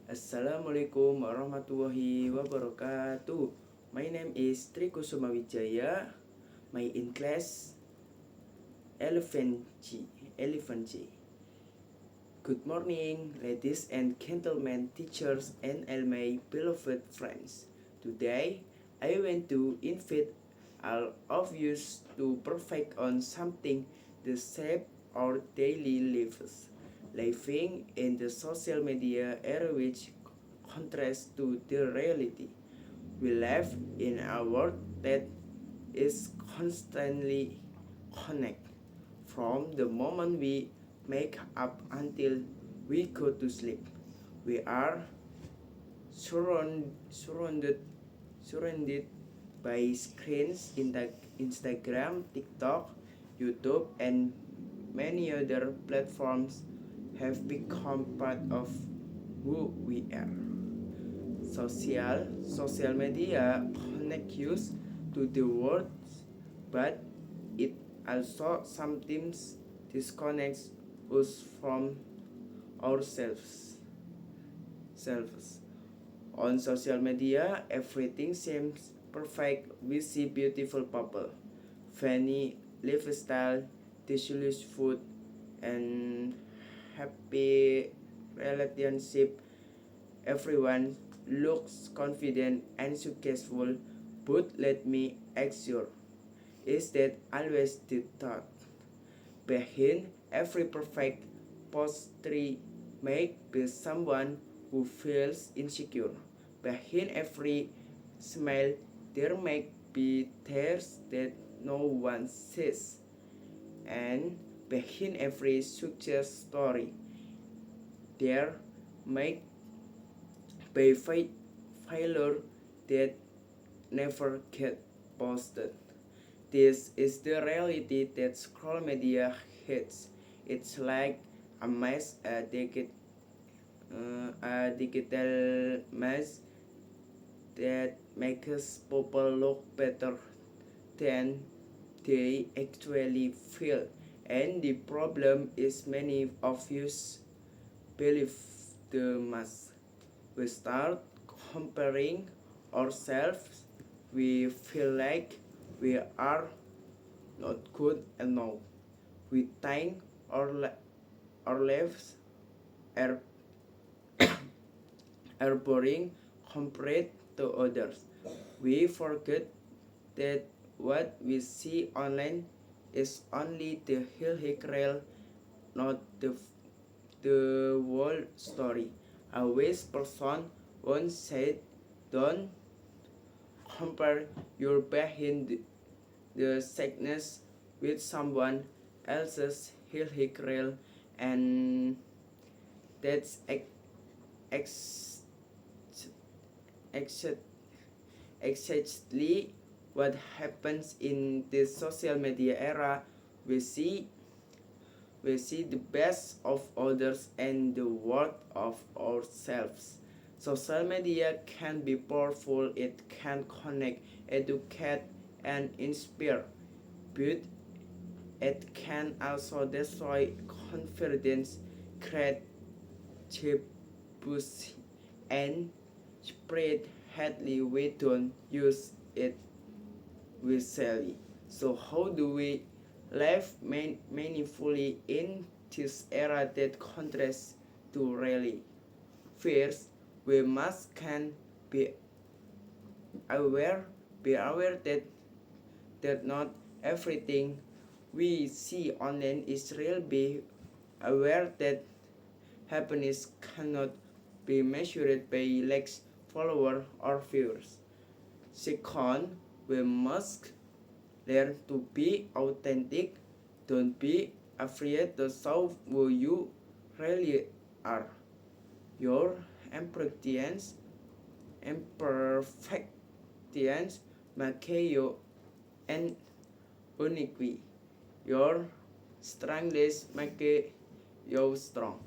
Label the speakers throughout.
Speaker 1: Assalamualaikum warahmatullahi wabarakatuh. My name is Triko Sumawijaya. My in class Elephant G. Good morning, ladies and gentlemen, teachers, and all my beloved friends. Today, I want to invite all of you to perfect on something that shape our daily lives. Living in the social media era which contrasts to the reality. We live in a world that is constantly connected. From the moment we make up until we go to sleep, we are surrounded by screens in the Instagram, TikTok, YouTube, and many other platforms have become part of who we are. Social media connect us to the world, but it also sometimes disconnects us from ourselves. On social media, everything seems perfect. We see beautiful people, funny lifestyle, delicious food, and happy relationship. Everyone looks confident and successful, but let me ask you, is that always the thought? Behind every perfect poetry made by someone who feels insecure. Behind every smile there may be tears that no one sees. And behind every success story there may be failure that never get posted. This is the reality that scroll media hits. It's like a mess, a digital mess that makes people look better than they actually feel. And the problem is many of us believe the mass. We start comparing ourselves. We feel like we are not good enough. We think our lives are, are boring compared to others. We forget that what we see online is only the hill, not the whole story. A wise person once said, don't compare your behind the sickness with someone else's hill, and that's exactly what happens in the social media era. We see the best of others and the worst of ourselves. Social media can be powerful, it can connect, educate, and inspire, but it can also destroy confidence, create jealousy, and spread hate. We don't use it wisely. So how do we live meaningfully in this era that contrasts to really? First, we must can be aware that not everything we see online is real. Be aware that happiness cannot be measured by likes, followers, or viewers. Second, we must learn to be authentic. Don't be afraid to show who you really are. Your imperfections make you and unique. Your strengths make you strong.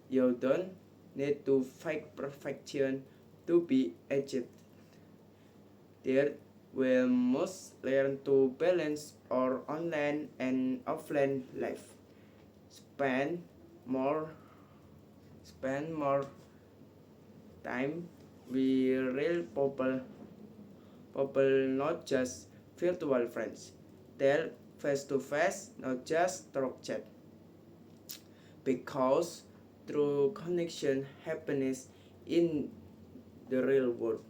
Speaker 1: You don't need to fake perfection to be achieved. There we must learn to balance our online and offline life. Spend more spend more time, we real people, not just virtual friends. They're face to face, not just through chat. Because through connection, happiness in the real world.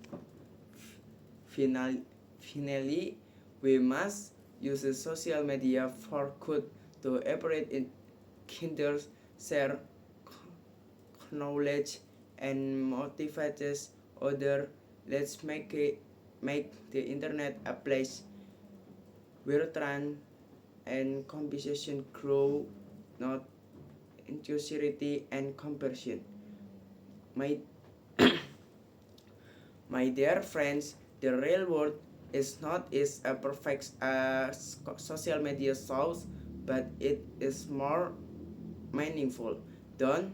Speaker 1: Finally, we must use social media for good to operate in kinders, share knowledge, and motivates others. Let's make the internet a place where trust and conversation grow, not insecurity and comparison. My My dear friends, the real world is not as a perfect as social media shows, but it is more meaningful. Don't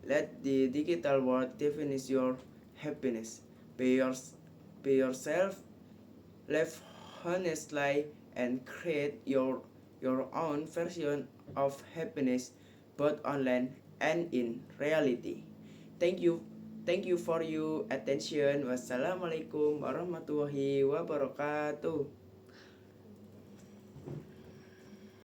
Speaker 1: let the digital world define your happiness. Be, your, be yourself, live honestly, and create your own version of happiness, both online and in reality. Thank you. Thank you for your attention. Wassalamualaikum warahmatullahi wabarakatuh.